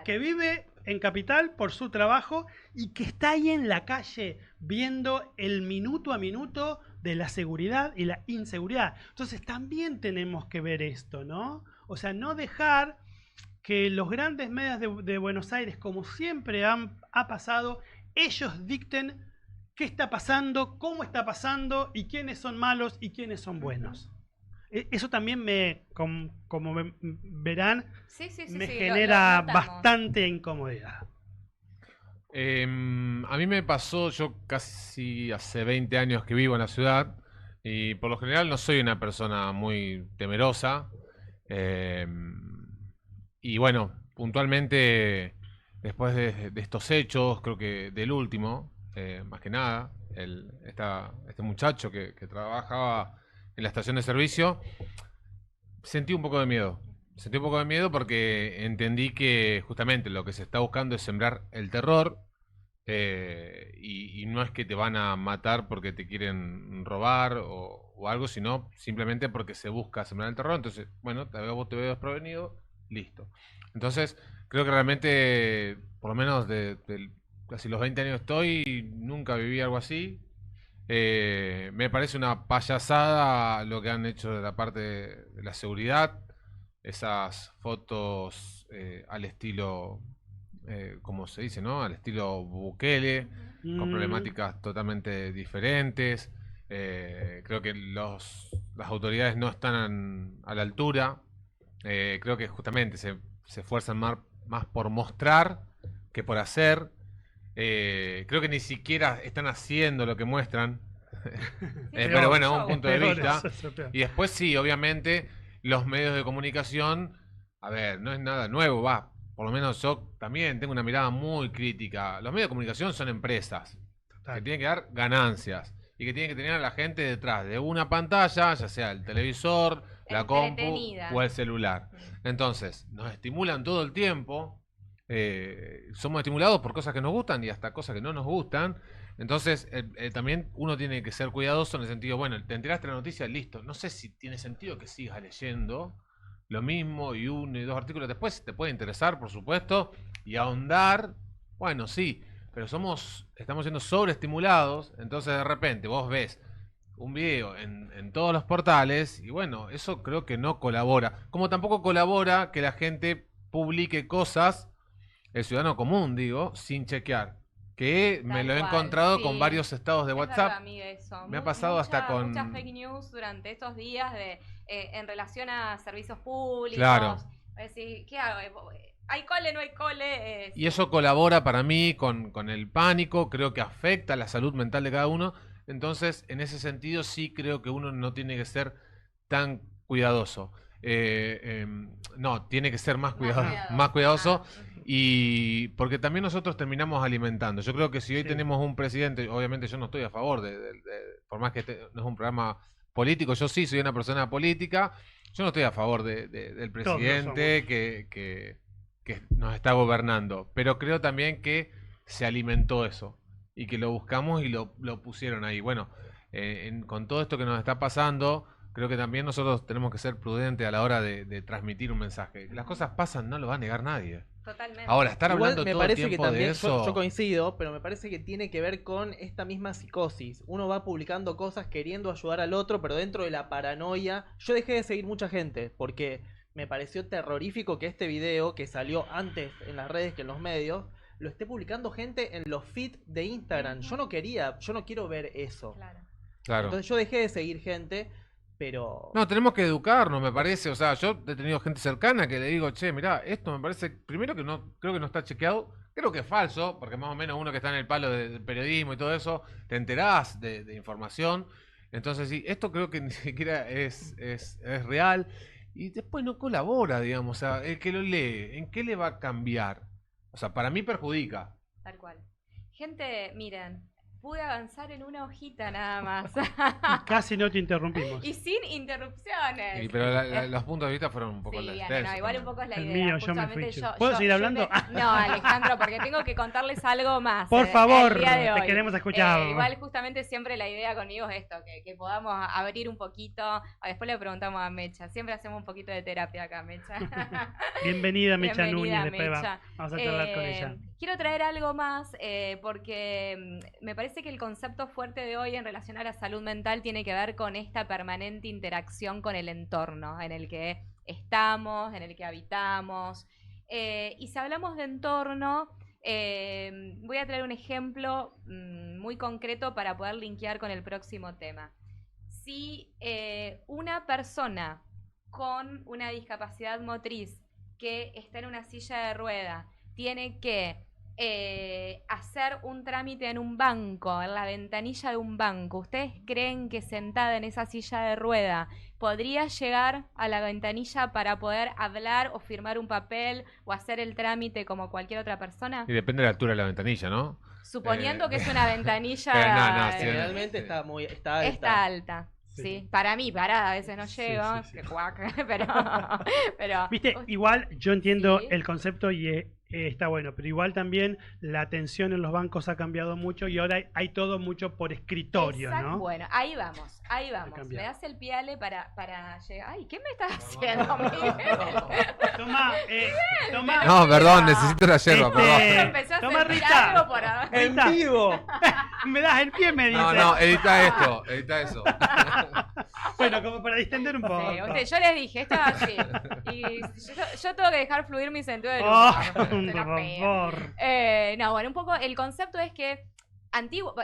que vive en Capital por su trabajo y que está ahí en la calle viendo el minuto a minuto de la seguridad y la inseguridad. Entonces también tenemos que ver esto, ¿no? O sea, no dejar que los grandes medios de Buenos Aires, como siempre ha pasado, ellos dicten qué está pasando, cómo está pasando y quiénes son malos y quiénes son buenos. Eso también como verán, me genera bastante incomodidad. A mí me pasó, yo casi hace 20 años que vivo en la ciudad y por lo general no soy una persona muy temerosa. Y bueno, puntualmente después de estos hechos, creo que del último, más que nada, este muchacho que trabajaba en la estación de servicio, sentí un poco de miedo. Sentí un poco de miedo porque entendí que justamente lo que se está buscando es sembrar el terror, y no es que te van a matar porque te quieren robar o algo, sino simplemente porque se busca sembrar el terror. Entonces, bueno, vos te veo desprevenido, listo. Entonces, creo que realmente, por lo menos de casi los 20 años estoy, nunca viví algo así. Me parece una payasada lo que han hecho de la parte de la seguridad, esas fotos al estilo, como se dice, ¿no? Al estilo Bukele, con problemáticas totalmente diferentes. Creo que las autoridades no están a la altura. Creo que justamente se esfuerzan más por mostrar que por hacer. Creo que ni siquiera están haciendo lo que muestran. Pero bueno, a un punto de vista. Y después sí, obviamente, los medios de comunicación, a ver, no es nada nuevo, va. Por lo menos yo también tengo una mirada muy crítica. Los medios de comunicación son empresas que tienen que dar ganancias y que tienen que tener a la gente detrás de una pantalla, ya sea el televisor, la compu o el celular. Entonces, nos estimulan todo el tiempo. Somos estimulados por cosas que nos gustan y hasta cosas que no nos gustan. Entonces, también uno tiene que ser cuidadoso en el sentido, bueno, te enteraste de la noticia, listo. No sé si tiene sentido que sigas leyendo lo mismo y uno y dos artículos después. Te puede interesar, por supuesto, y ahondar. Bueno, sí, pero estamos siendo sobreestimulados. Entonces, de repente, vos ves un video en todos los portales y bueno, eso creo que no colabora. Como tampoco colabora que la gente publique cosas, el ciudadano común, digo, sin chequear. Que me lo he encontrado con varios estados de WhatsApp. Me ha pasado hasta con muchas fake news durante estos días en relación a servicios públicos. Claro. Decir, ¿qué hago? ¿Hay cole, no hay cole? Y eso colabora para mí con el pánico, creo que afecta la salud mental de cada uno. Entonces, en ese sentido, sí creo que uno no tiene que ser tan cuidadoso. No, tiene que ser más cuidadoso. Y porque también nosotros terminamos alimentando. Yo creo que si hoy tenemos un presidente, obviamente yo no estoy a favor por más que no es un programa político, yo sí soy una persona política, yo no estoy a favor del presidente que nos está gobernando. Pero creo también que se alimentó eso y que lo buscamos y lo pusieron ahí. Bueno, con todo esto que nos está pasando, creo que también nosotros tenemos que ser prudentes a la hora de transmitir un mensaje. Las cosas pasan, no lo va a negar nadie. Totalmente. Ahora, estar hablando me todo el parece tiempo que también, de eso... yo coincido, pero me parece que tiene que ver con esta misma psicosis. Uno va publicando cosas queriendo ayudar al otro, pero dentro de la paranoia. Yo dejé de seguir mucha gente porque me pareció terrorífico que este video, que salió antes en las redes que en los medios, lo esté publicando gente en los feeds de Instagram. Yo no quiero ver eso. Claro. Entonces yo dejé de seguir gente, pero... No, tenemos que educarnos, me parece. O sea, yo he tenido gente cercana que le digo, che, mirá, esto me parece, primero que no, creo que no está chequeado, creo que es falso, porque más o menos uno que está en el palo del periodismo y todo eso, te enterás de información. Entonces, sí, esto creo que ni siquiera es real. Y después no colabora, digamos. O sea, el que lo lee, ¿en qué le va a cambiar? O sea, para mí perjudica. Tal cual. Gente, miren, pude avanzar en una hojita nada más. Casi no te interrumpimos. Y sin interrupciones. Pero los puntos de vista fueron un poco igual un poco es la El idea. mío, yo me fui. ¿Puedo seguir hablando? No, Alejandro, porque tengo que contarles algo más. Por favor, el día de hoy. te queremos escuchar. Igual justamente siempre la idea conmigo es esto, que podamos abrir un poquito. Después le preguntamos a Mecha. Siempre hacemos un poquito de terapia acá, Mecha. Bienvenida, Mecha Bienvenida, Núñez. Después Mecha. vamos a charlar con ella. Quiero traer algo más porque me parece que el concepto fuerte de hoy en relación a la salud mental tiene que ver con esta permanente interacción con el entorno en el que estamos, en el que habitamos. Y si hablamos de entorno, voy a traer un ejemplo muy concreto para poder linkear con el próximo tema. Si una persona con una discapacidad motriz que está en una silla de rueda tiene que hacer un trámite en un banco, en la ventanilla de un banco, ¿ustedes creen que sentada en esa silla de rueda podría llegar a la ventanilla para poder hablar o firmar un papel o hacer el trámite como cualquier otra persona? Y depende de la altura de la ventanilla, ¿no? Suponiendo que es una ventanilla... no, sí, Generalmente está alta. Está alta. Sí. Sí, para mí, parada, a veces no Sí, llego, sí, sí. que cuac, pero... Viste, igual yo entiendo Sí. el concepto y está bueno, pero igual también la atención en los bancos ha cambiado mucho y ahora hay todo mucho por escritorio, Exacto. ¿no? Bueno, ahí vamos, ahí vamos. cambiar. Me das el piale para llegar... Ay, ¿qué me estás haciendo, Miguel? Toma, toma. No, perdón, necesito la yerba, Este, perdón. Empezó a Toma, sentir Rita. algo por ahí. ¡En Rita. vivo! Me das el pie, me dice. No, edita esto, edita eso. Bueno, como para distender un poco. Sí, yo les dije, esto es así. Y yo tengo que dejar fluir mi sentido del Oh, humor. por Se la pega. favor. No, bueno, un poco el concepto es que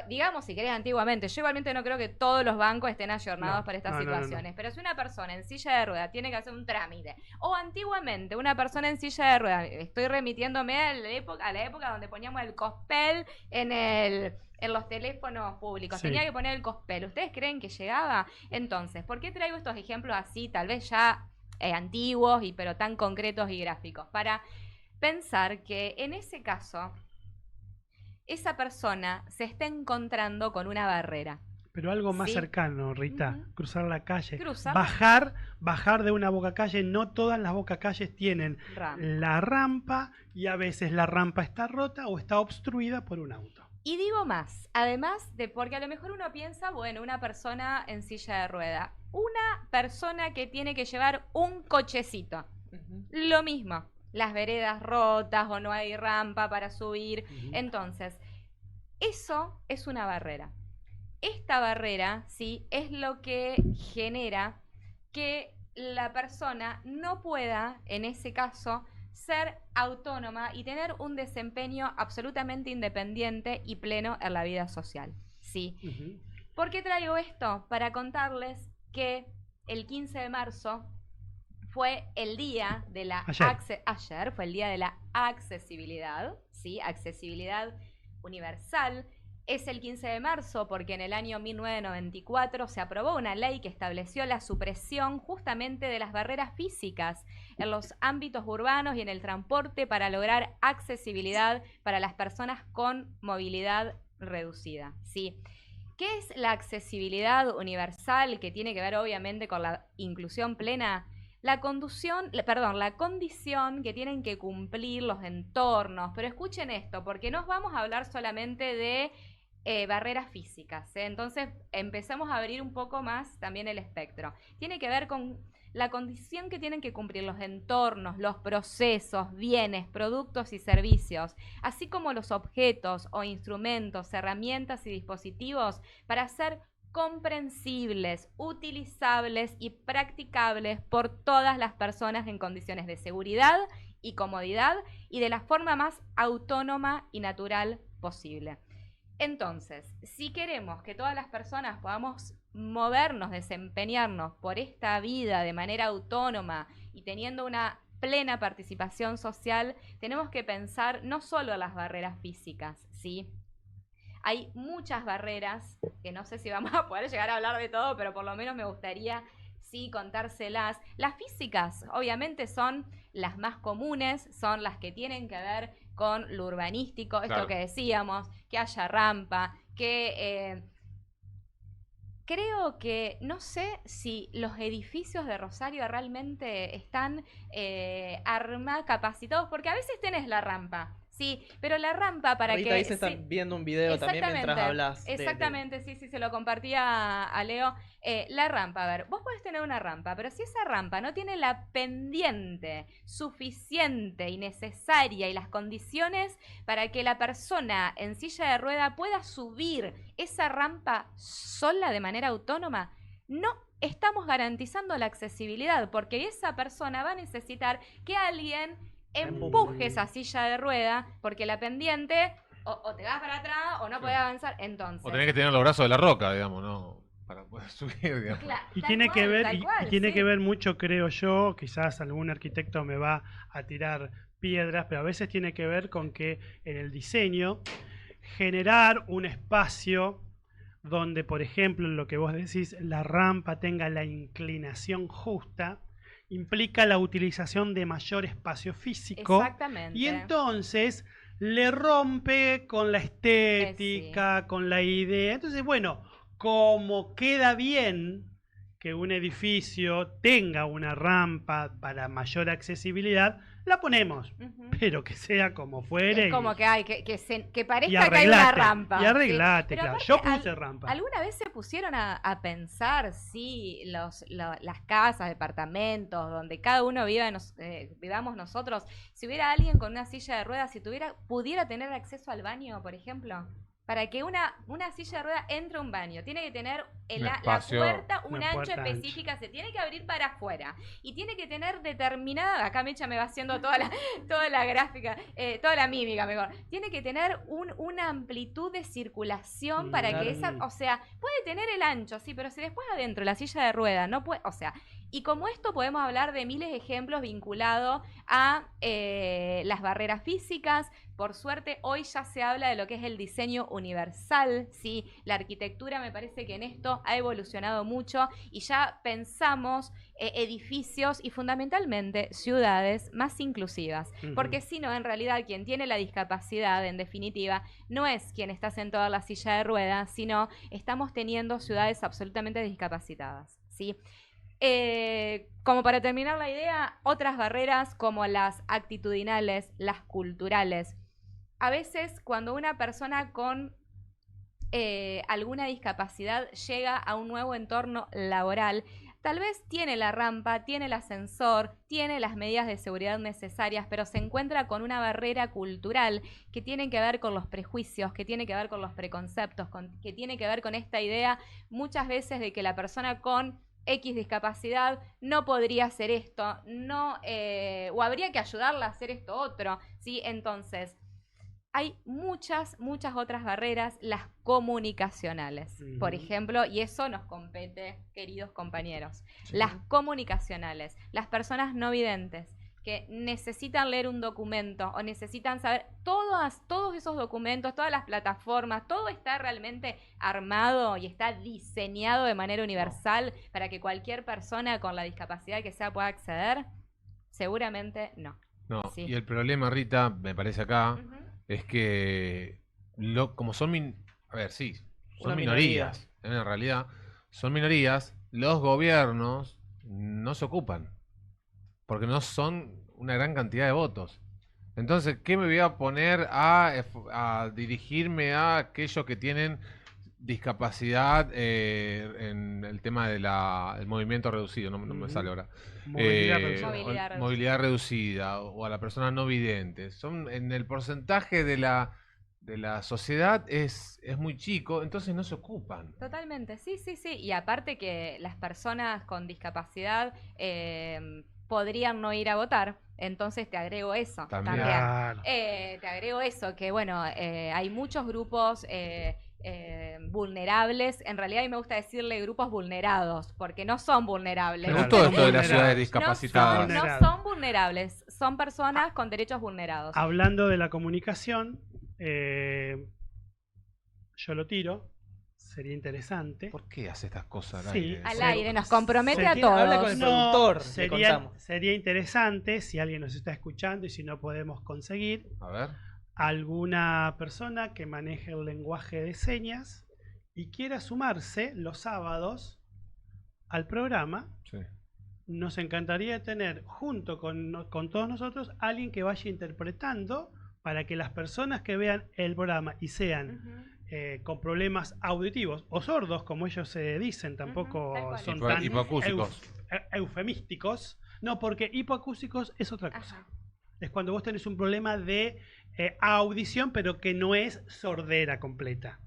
digamos si querés antiguamente, yo igualmente no creo que todos los bancos estén ayornados No, para estas no, no, no, situaciones, pero si una persona en silla de rueda tiene que hacer un trámite, o antiguamente una persona en silla de rueda, estoy remitiéndome a la época donde poníamos el cospel en los teléfonos públicos, Sí. tenía que poner el cospel, ¿ustedes creen que llegaba? Entonces, ¿por qué traigo estos ejemplos así, tal vez ya antiguos, pero tan concretos y gráficos? Para pensar que en ese caso esa persona se está encontrando con una barrera. Pero algo más Sí. cercano, Rita, Ujú. cruzar la calle. Cruzar. Bajar de una bocacalle, no todas las bocacalles tienen la rampa y a veces la rampa está rota o está obstruida por un auto. Y digo más, además de, porque a lo mejor uno piensa, bueno, una persona en silla de rueda, una persona que tiene que llevar un cochecito, lo mismo, las veredas rotas o no hay rampa para subir. Entonces, eso es una barrera. Esta barrera, sí, es lo que genera que la persona no pueda, en ese caso, ser autónoma y tener un desempeño absolutamente independiente y pleno en la vida social. Sí. Ujú. ¿Por qué traigo esto? Para contarles que el 15 de marzo fue el día de la ayer fue el día de la accesibilidad, ¿sí? Accesibilidad universal. Es el 15 de marzo porque en el año 1994 se aprobó una ley que estableció la supresión justamente de las barreras físicas en los ámbitos urbanos y en el transporte para lograr accesibilidad para las personas con movilidad reducida, ¿sí? ¿Qué es la accesibilidad universal, que tiene que ver obviamente con la inclusión plena? La condición que tienen que cumplir los entornos. Pero escuchen esto, porque no vamos a hablar solamente de barreras físicas, ¿eh? Entonces empecemos a abrir un poco más también el espectro. Tiene que ver con la condición que tienen que cumplir los entornos, los procesos, bienes, productos y servicios, así como los objetos o instrumentos, herramientas y dispositivos para ser comprensibles, utilizables y practicables por todas las personas en condiciones de seguridad y comodidad y de la forma más autónoma y natural posible. Entonces, si queremos que todas las personas podamos movernos, desempeñarnos por esta vida de manera autónoma y teniendo una plena participación social, tenemos que pensar no solo en las barreras físicas, ¿sí? Hay muchas barreras, que no sé si vamos a poder llegar a hablar de todo, pero por lo menos me gustaría sí contárselas. Las físicas, obviamente, son las más comunes, son las que tienen que ver con lo urbanístico, Claro. esto que decíamos, que haya rampa, que... creo que, no sé si los edificios de Rosario realmente están capacitados, porque a veces tenés la rampa. Sí, pero la rampa para Rita, que... ahí se está viendo un video también mientras hablas. Exactamente, sí, se lo compartía a Leo. La rampa, a ver, vos podés tener una rampa, pero si esa rampa no tiene la pendiente suficiente y necesaria y las condiciones para que la persona en silla de rueda pueda subir esa rampa sola de manera autónoma, no estamos garantizando la accesibilidad, porque esa persona va a necesitar que alguien empuje esa silla de rueda, porque la pendiente o te vas para atrás o no podés avanzar. Entonces, O tenés que tener los brazos de la roca, digamos, ¿no? Para poder subir, digamos. Y tal tiene cual, que ver, tal cual, tiene sí. que ver mucho, creo yo, quizás algún arquitecto me va a tirar piedras, pero a veces tiene que ver con que en el diseño generar un espacio donde, por ejemplo, en lo que vos decís, la rampa tenga la inclinación justa, implica la utilización de mayor espacio físico. Exactamente. Y entonces le rompe con la estética, con la idea. Entonces, bueno, como queda bien que un edificio tenga una rampa para mayor accesibilidad, la ponemos, pero que sea como fuere. Es como que hay, que parezca y que hay una rampa. Y arreglate, sí. claro. Yo puse rampa. ¿Alguna vez se pusieron a pensar si las casas, departamentos, donde cada uno vivamos nosotros, si hubiera alguien con una silla de ruedas, si pudiera tener acceso al baño, por ejemplo? Para que una silla de ruedas entre a un baño, tiene que tener la puerta, un ancho específica, se tiene que abrir para afuera. Y tiene que tener determinada, acá Mecha me va haciendo toda la gráfica, toda la mímica mejor. Tiene que tener una amplitud de circulación para que o sea, puede tener el ancho, sí, pero si después adentro la silla de ruedas no puede, o sea, y como esto podemos hablar de miles de ejemplos vinculados a las barreras físicas. Por suerte, hoy ya se habla de lo que es el diseño universal, ¿sí? La arquitectura me parece que en esto ha evolucionado mucho y ya pensamos edificios y fundamentalmente ciudades más inclusivas. Porque si no, en realidad, quien tiene la discapacidad, en definitiva, no es quien está sentado en la silla de ruedas, sino estamos teniendo ciudades absolutamente discapacitadas, ¿sí? Como para terminar la idea, otras barreras como las actitudinales, las culturales. A veces cuando una persona con alguna discapacidad llega a un nuevo entorno laboral, tal vez tiene la rampa, tiene el ascensor, tiene las medidas de seguridad necesarias, pero se encuentra con una barrera cultural que tiene que ver con los prejuicios, que tiene que ver con los preconceptos, que tiene que ver con esta idea muchas veces de que la persona con X discapacidad no podría hacer esto, o habría que ayudarla a hacer esto otro, ¿sí? Entonces, hay muchas otras barreras, las comunicacionales, por ejemplo, y eso nos compete, queridos compañeros. Sí. Las comunicacionales, las personas no videntes, que necesitan leer un documento o necesitan saber todos esos documentos, todas las plataformas, todo está realmente armado y está diseñado de manera universal para que cualquier persona con la discapacidad que sea pueda acceder. Seguramente no. No, ¿sí? Y el problema, Rita, me parece acá, es que como son minorías, en realidad son minorías, los gobiernos no se ocupan. Porque no son una gran cantidad de votos. Entonces, ¿qué me voy a poner a dirigirme a aquellos que tienen discapacidad en el tema del movimiento reducido? No me sale ahora. Movilidad reducida o a la persona no vidente. Son en el porcentaje de la sociedad es muy chico, entonces no se ocupan. Totalmente, sí. Y aparte que las personas con discapacidad podrían no ir a votar, entonces te agrego eso también. Claro. Te agrego eso, que bueno, hay muchos grupos vulnerables, en realidad a mí me gusta decirle grupos vulnerados, porque no son vulnerables. Me gustó esto de las ciudades discapacitadas. No son vulnerables, son personas con derechos vulnerados. Hablando de la comunicación, yo lo tiro. Sería interesante. ¿Por qué hace estas cosas al aire? Al aire, nos compromete a todos. Habla con el productor. Sería interesante, si alguien nos está escuchando y si no podemos conseguir, a ver, alguna persona que maneje el lenguaje de señas y quiera sumarse los sábados al programa. Sí. Nos encantaría tener junto con todos nosotros alguien que vaya interpretando para que las personas que vean el programa y sean con problemas auditivos o sordos, como ellos se dicen, tampoco son tan hipoacústicos. Eufemísticos. No, porque hipoacústicos es otra cosa. Es cuando vos tenés un problema de audición, pero que no es sordera completa.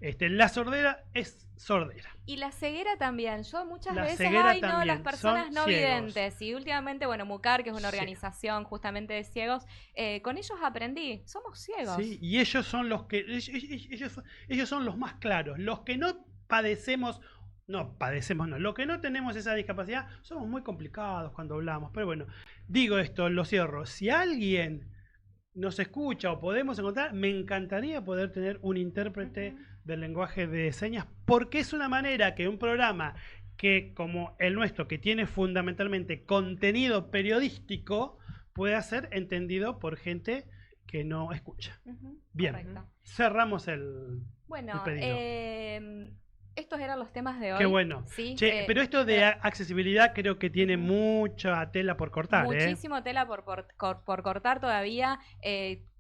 La sordera es sordera. Y la ceguera también. Yo muchas veces, también. Las personas son no ciegos. Videntes. Y últimamente, Mucar, que es una organización justamente de ciegos, con ellos aprendí. Somos ciegos. Sí, y ellos son los que ellos son los más claros. Los que no padecemos No, padecemos no. Lo que no tenemos esa discapacidad, somos muy complicados cuando hablamos. Pero bueno, digo esto, lo cierro. Si alguien nos escucha o podemos encontrar, me encantaría poder tener un intérprete del lenguaje de señas, porque es una manera que un programa que, como el nuestro, que tiene fundamentalmente contenido periodístico, pueda ser entendido por gente que no escucha. Bien, Correcto. cerramos el Bueno, pedido. estos eran los temas de hoy. Qué bueno. ¿Sí? Che, pero esto de accesibilidad creo que tiene mucha tela por cortar. Muchísimo tela por cortar todavía.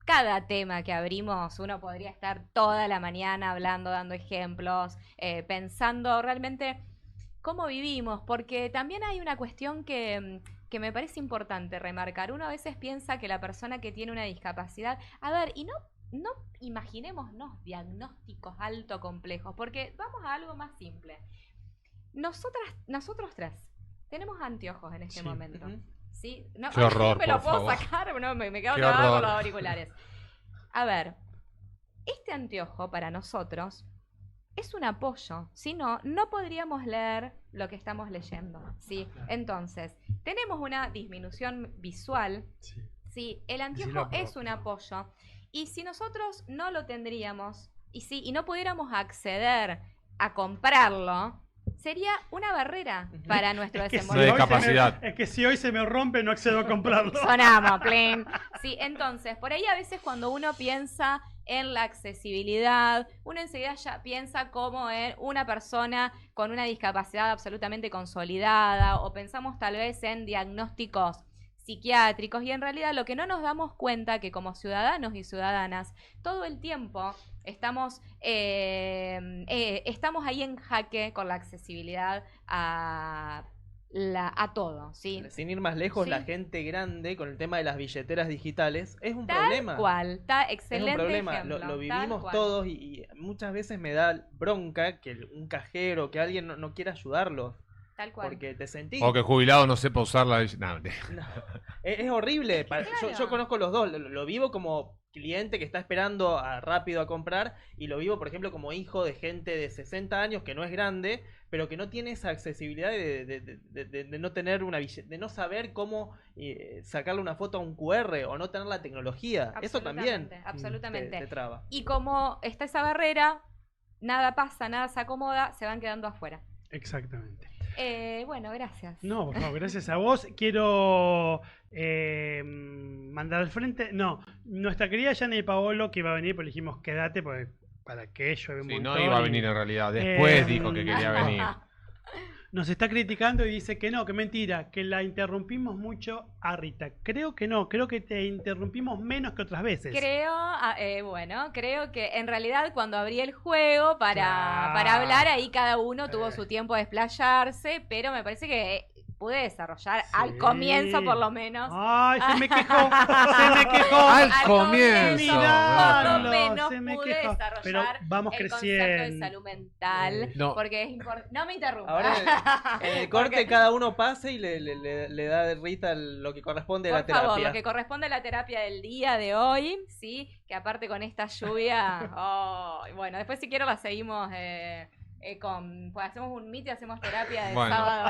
Cada tema que abrimos, uno podría estar toda la mañana hablando, dando ejemplos, pensando realmente cómo vivimos, porque también hay una cuestión que me parece importante remarcar. Uno a veces piensa que la persona que tiene una discapacidad, a ver, y no imaginémonos diagnósticos alto complejos, porque vamos a algo más simple. Nosotros tres tenemos anteojos en este momento. ¿Sí? No, Qué horror, me lo por puedo favor. sacar, no, me quedo Qué trabada con horror. los auriculares. A ver, este anteojo para nosotros es un apoyo, si no, no podríamos leer lo que estamos leyendo, ¿sí? Entonces, tenemos una disminución visual, ¿sí? El anteojo es un apoyo, y si nosotros no lo tendríamos, y no pudiéramos acceder a comprarlo, sería una barrera para nuestro desenvolvimiento. discapacidad. Es que si hoy se me rompe, no accedo a comprarlo. Sonamos, plin. Sí, entonces, por ahí a veces cuando uno piensa en la accesibilidad, uno enseguida ya piensa como en una persona con una discapacidad absolutamente consolidada, o pensamos tal vez en diagnósticos psiquiátricos, y en realidad lo que no nos damos cuenta que como ciudadanos y ciudadanas todo el tiempo estamos ahí en jaque con la accesibilidad a todo, ¿sí? Sin ir más lejos, Sí. la gente grande con el tema de las billeteras digitales es un Tal problema. cual, está Es excelente un problema, ejemplo, lo tal vivimos cual. todos y muchas veces me da bronca que un cajero, que alguien no quiera ayudarlos, Tal cual. porque te sentís... O que el jubilado no sepa usarla. No, No, es horrible. Claro. Yo conozco los dos. Lo vivo como cliente que está esperando rápido a comprar, y lo vivo, por ejemplo, como hijo de gente de 60 años que no es grande, pero que no tiene esa accesibilidad de no tener de no saber cómo sacarle una foto a un QR o no tener la tecnología. Eso también Absolutamente. te traba. Y como está esa barrera, nada pasa, nada se acomoda, se van quedando afuera. Exactamente. Bueno, gracias. No, por favor, gracias a vos. Quiero mandar al frente. No, nuestra querida Yanni Paolo, que iba a venir, pero dijimos quédate porque para que llueve un sí, montón. no iba a y venir en realidad. Después Eh, dijo que quería venir. Nos está criticando y dice que no, que mentira, que la interrumpimos mucho a Rita. Creo que no, creo que te interrumpimos menos que otras veces. Creo que en realidad cuando abrí el juego para hablar, ahí cada uno tuvo su tiempo de explayarse, pero me parece que pude desarrollar al comienzo por lo menos. Ay, se me quejó, se me quejó. Al comienzo. Mirá, por lo no, menos se me pude quejó. desarrollar Pero vamos el concepto de creciendo. salud mental, No. porque es importante. No me interrumpa. Ahora en el corte Porque- cada uno pase y le da a Rita lo que corresponde a la Por favor, terapia. lo que corresponde a la terapia del día de hoy, ¿sí? Que aparte con esta lluvia, bueno, después si quiero la seguimos pues hacemos un meet y hacemos terapia de Bueno. sábado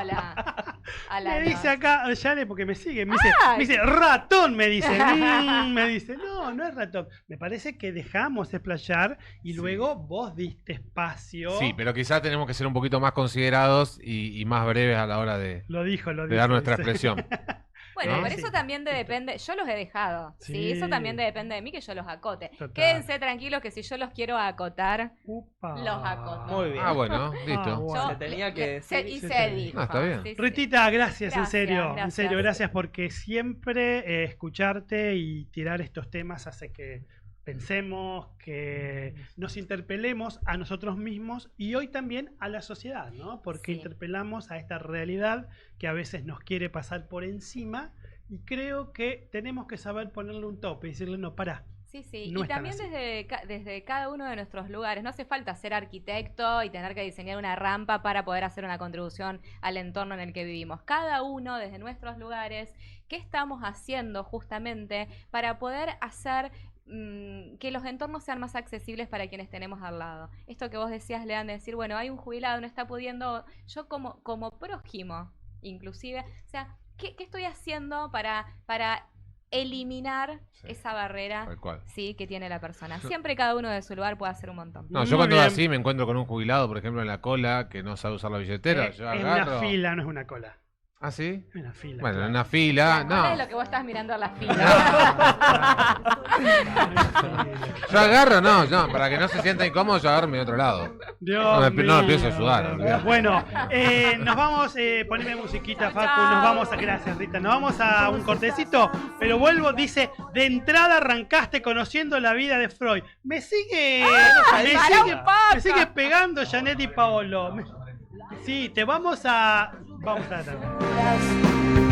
a la Me dice noche. acá, Yane, porque me sigue, me Ay. dice, ratón, me dice, me dice, no es ratón. Me parece que dejamos explayar y Sí. luego vos diste espacio. Sí, pero quizás tenemos que ser un poquito más considerados y más breves a la hora de Lo dijo, dar nuestra dice. expresión. Bueno, ¿no? pero Sí. eso también depende, yo los he dejado, ¿sí? Sí. Eso también depende de mí que yo los acote. Total. Quédense tranquilos que si yo los quiero acotar, Upa. los acoto. Muy bien. Ah, bueno, listo. bueno. Se tenía que y se se te dijo. Ah, está bien. Sí, sí. Ritita, gracias, en Gracias, serio, en gracias. serio, gracias porque siempre escucharte y tirar estos temas hace que pensemos, que nos interpelemos a nosotros mismos y hoy también a la sociedad, ¿no? Porque Sí. interpelamos a esta realidad que a veces nos quiere pasar por encima y creo que tenemos que saber ponerle un tope y decirle, no, pará. Sí, sí. No Y están también así. desde cada uno de nuestros lugares. No hace falta ser arquitecto y tener que diseñar una rampa para poder hacer una contribución al entorno en el que vivimos. Cada uno desde nuestros lugares, ¿qué estamos haciendo justamente para poder hacer que los entornos sean más accesibles para quienes tenemos al lado. Esto que vos decías, Lean, de decir, bueno, hay un jubilado, no está pudiendo, yo como prójimo, inclusive, o sea, ¿qué estoy haciendo para eliminar esa barrera Tal cual. sí, que tiene la persona? Siempre cada uno de su lugar puede hacer un montón. No, Muy yo cuando bien. así me encuentro con un jubilado, por ejemplo, en la cola, que no sabe usar la billetera, yo Es agarro. una fila, no es una cola. ¿Ah, sí? Es una fila. Bueno, en claro. una fila, La cola no. es lo que vos estás mirando en la fila. Yo agarro, no, para que no se sienta incómodo, yo agarro mi otro lado. Dios No me mío. empiezo a sudar, olvidate. Bueno, nos vamos, poneme musiquita, Facu, Chao. nos vamos a, gracias Rita, nos vamos a un cortecito, pero vuelvo, dice, de entrada arrancaste conociendo la vida de Freud. Me sigue, me sigue pegando Janet y Paolo. Sí, vamos a la tarde.